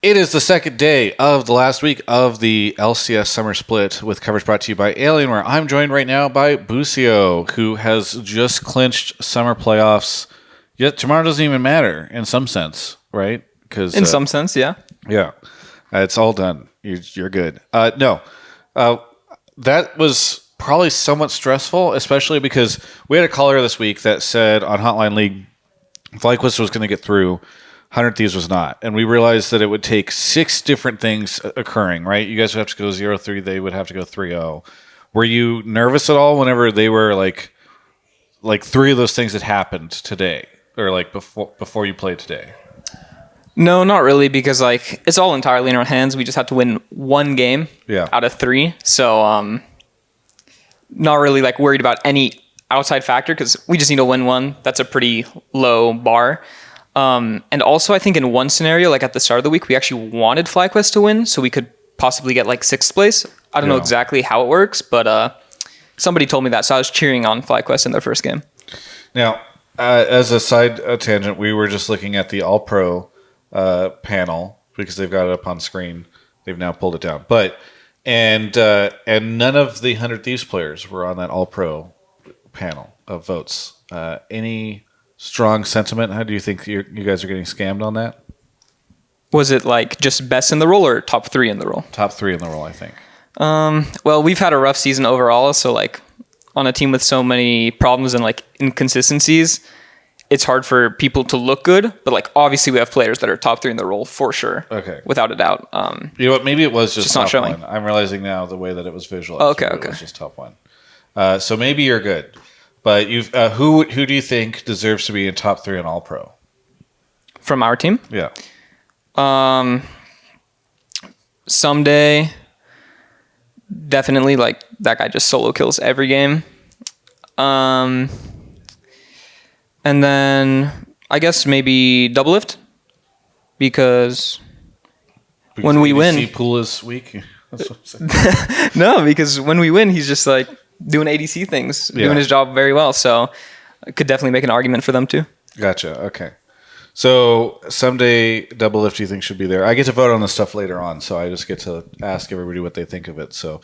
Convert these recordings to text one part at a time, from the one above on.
It is the second day of the last week of the LCS Summer Split with coverage brought to you by Alienware. I'm joined right now by Busio, who has just clinched summer playoffs. Yet tomorrow doesn't even matter in some sense, right? Because in some sense, yeah. Yeah, it's all done. You're good. No, that was probably somewhat stressful, especially because we had a caller this week that said on Hotline League, FlyQuest was going to get through. 100 Thieves was not. And we realized that it would take 6 different things occurring, right? You guys would have to go 0-3. They would have to go 3-0. Were you nervous at all whenever they were like 3 of those things that happened today or like before you played today? No, not really, because like it's all entirely in our hands. We just have to win one game out of 3. So not really like worried about any outside factor because we just need to win one. That's a pretty low bar. And also, I think in one scenario, like at the start of the week, we actually wanted FlyQuest to win, so we could possibly get like 6th place. I don't know exactly how it works, but somebody told me that, so I was cheering on FlyQuest in their first game. Now, as a side tangent, we were just looking at the All-Pro panel because they've got it up on screen. They've now pulled it down, and none of the 100 Thieves players were on that All-Pro panel of votes. Any strong sentiment? How do you think you guys are getting scammed on that? Was it like just best in the role or top 3 in the role? Top 3 in the role, I think. Well, we've had a rough season overall, so like on a team with so many problems and like inconsistencies, it's hard for people to look good. But like obviously we have players that are top 3 in the role for sure. Okay. Without a doubt. You know what? Maybe it was just top not showing. 1. I'm realizing now the way that it was visualized. Okay. It was just top 1. So maybe you're good. But who do you think deserves to be in top 3 in All Pro? From our team? Yeah. Someday, definitely like that guy just solo kills every game. And then I guess maybe Double Lift because when we win, ADC pool is weak. That's what I'm saying. No, because when we win, he's just like doing ADC things, doing his job very well. So I could definitely make an argument for them too. Gotcha. Okay. So someday Double Lift you think should be there. I get to vote on this stuff later on, so I just get to ask everybody what they think of it. So,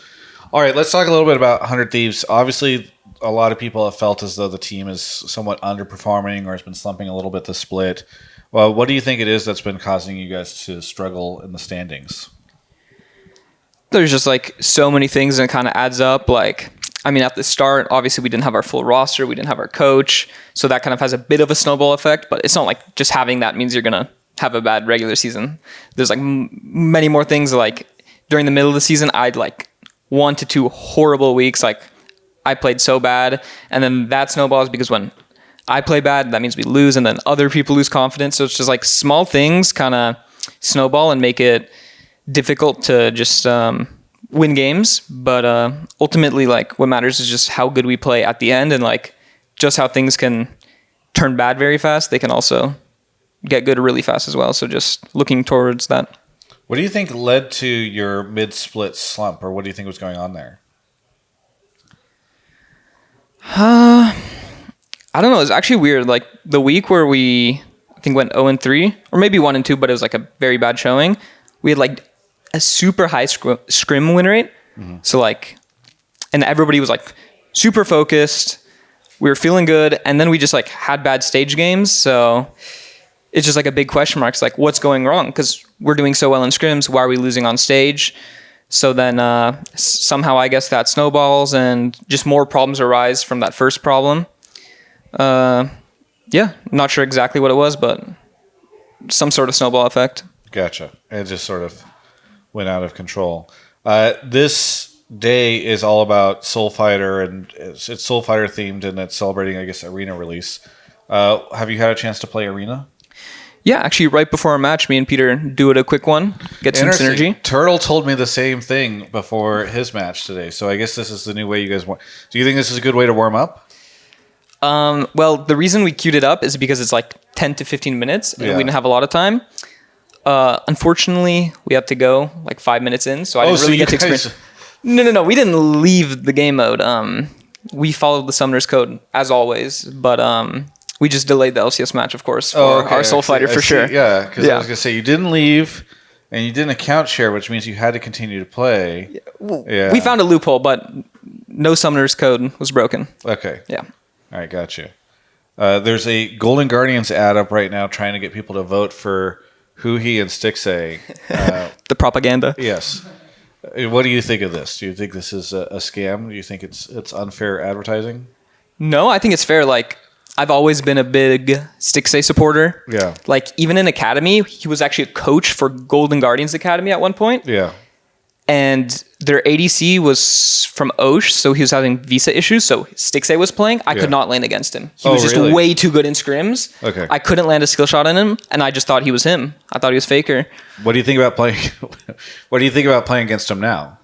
all right, let's talk a little bit about 100 Thieves. Obviously, a lot of people have felt as though the team is somewhat underperforming or has been slumping a little bit this split. Well, what do you think it is that's been causing you guys to struggle in the standings? There's just like so many things and it kind of adds up. Like, I mean, at the start, obviously we didn't have our full roster. We didn't have our coach. So that kind of has a bit of a snowball effect, but it's not like just having that means you're going to have a bad regular season. There's like many more things. Like during the middle of the season, I'd like 1 to 2 horrible weeks. Like I played so bad. And then that snowballs because when I play bad, that means we lose. And then other people lose confidence. So it's just like small things kind of snowball and make it difficult to just win games, but ultimately like what matters is just how good we play at the end and like just how things can turn bad very fast. They can also get good really fast as well. So just looking towards that. What do you think led to your mid-split slump, or what do you think was going on there? I don't know. It's actually weird. Like the week where we I think went 0-3 or maybe 1-2, but it was like a very bad showing. We had like a super high scrim win rate. Mm-hmm. So like, and everybody was like super focused. We were feeling good. And then we just like had bad stage games. So it's just like a big question mark. It's like, what's going wrong? Because we're doing so well in scrims. Why are we losing on stage? So then somehow I guess that snowballs and just more problems arise from that first problem. Yeah, not sure exactly what it was, but some sort of snowball effect. Gotcha. It just sort of went out of control. This day is all about Soul Fighter, and it's Soul Fighter themed, and it's celebrating, I guess, Arena release. Have you had a chance to play Arena? Yeah, actually, right before our match, me and Peter do it a quick one, get some synergy. Turtle told me the same thing before his match today, so I guess this is the new way you guys want. Do you think this is a good way to warm up? Well, the reason we queued it up is because it's like 10 to 15 minutes, and we didn't have a lot of time. Unfortunately, we had to go like 5 minutes in, so I didn't really get to experience. No. We didn't leave the game mode. We followed the Summoner's Code as always, but we just delayed the LCS match, of course, for our Soul Fighter for sure. Yeah, because I was gonna say you didn't leave, And you didn't account share, which means you had to continue to play. Yeah. We found a loophole, but no summoner's code was broken. Okay. Yeah. All right, gotcha. There's a Golden Guardians ad up right now trying to get people to vote for Huhi and Stixay. The propaganda. Yes. What do you think of this? Do you think this is a scam? Do you think it's unfair advertising? No, I think it's fair. Like, I've always been a big Stixay supporter. Yeah. Like, even in Academy, he was actually a coach for Golden Guardians Academy at one point. Yeah. And their ADC was from Osh, so he was having visa issues. So Stixay was playing. I could not lane against him. He was just really? way too good in scrims. Okay. I couldn't land a skill shot on him, and I just thought he was him. I thought he was Faker. What do you think about playing? What do you think about playing against him now?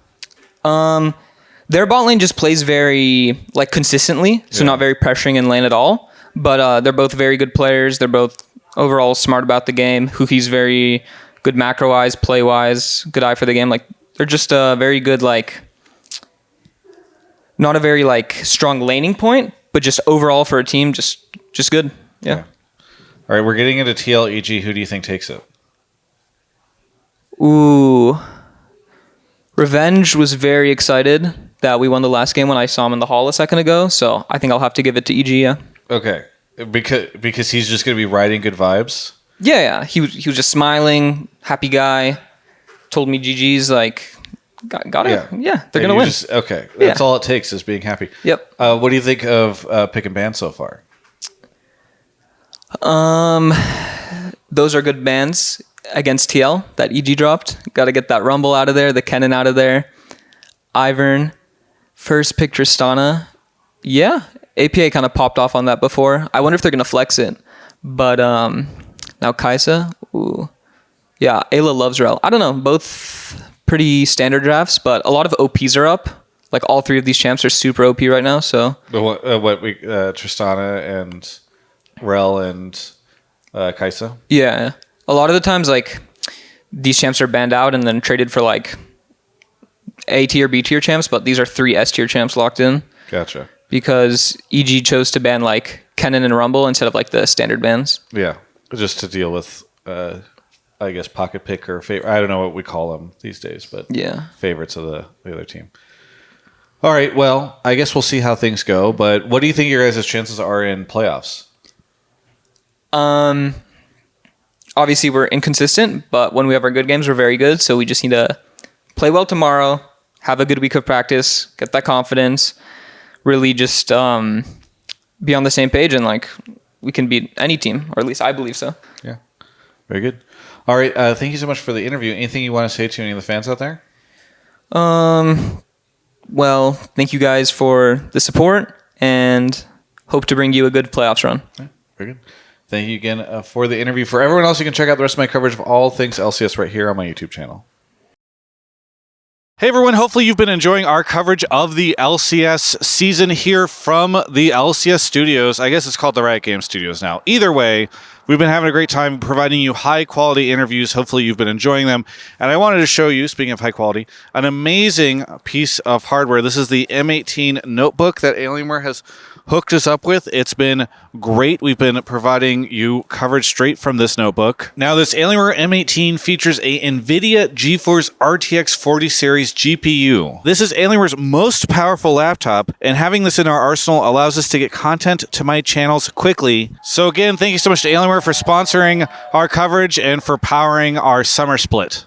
Their bot lane just plays very like consistently, so not very pressuring in lane at all. But they're both very good players. They're both overall smart about the game. Huhi's very good macro-wise, play-wise, good eye for the game. Like, they're just very good, like, not a very like strong laning point, but just overall for a team, just good. Yeah. All right, we're getting into TLEG. Who do you think takes it? Ooh. Revenge was very excited that we won the last game when I saw him in the hall a second ago, so I think I'll have to give it to EG, yeah. Okay. Because he's just going to be riding good vibes? Yeah. He was just smiling, happy guy, told me GG's, like, got it. Yeah, they're going to win. Okay. That's all it takes is being happy. Yep. What do you think of pick and ban so far? Those are good bans against TL that EG dropped. Got to get that Rumble out of there, the Kennen out of there. Ivern, first pick Tristana. Yeah, APA kind of popped off on that before. I wonder if they're going to flex it. But now Kaisa, ooh. Yeah, Ayla loves Rel. I don't know, both pretty standard drafts, but a lot of OPs are up. Like, all three of these champs are super OP right now, so. Tristana and Rel and Kaisa? Yeah. A lot of the times, like, these champs are banned out and then traded for, like, A tier, B tier champs, but these are 3 S tier champs locked in. Gotcha. Because EG chose to ban, like, Kennen and Rumble instead of, like, the standard bans. Yeah, just to deal with, I guess, pocket pick or favorite. I don't know what we call them these days, but yeah, favorites of the other team. All right, well, I guess we'll see how things go, but what do you think your guys' chances are in playoffs? Obviously, we're inconsistent, but when we have our good games, we're very good, so we just need to play well tomorrow, have a good week of practice, get that confidence, really just be on the same page, and like we can beat any team, or at least I believe so. Yeah, very good. All right, thank you so much for the interview. Anything you want to say to any of the fans out there? Well, thank you guys for the support, and hope to bring you a good playoffs run. Yeah, very good. Thank you again for the interview. For everyone else, you can check out the rest of my coverage of all things LCS right here on my YouTube channel. Hey everyone, hopefully you've been enjoying our coverage of the LCS season here from the LCS studios. I guess it's called the Riot Games Studios now. Either way, we've been having a great time providing you high quality interviews. Hopefully you've been enjoying them. And I wanted to show you, speaking of high quality, an amazing piece of hardware. This is the M18 notebook that Alienware has hooked us up with. It's been great. We've been providing you coverage straight from this notebook. Now, this Alienware M18 features a NVIDIA GeForce RTX 40 series GPU. This is Alienware's most powerful laptop, and having this in our arsenal allows us to get content to my channels quickly. So again, thank you so much to Alienware for sponsoring our coverage and for powering our summer split.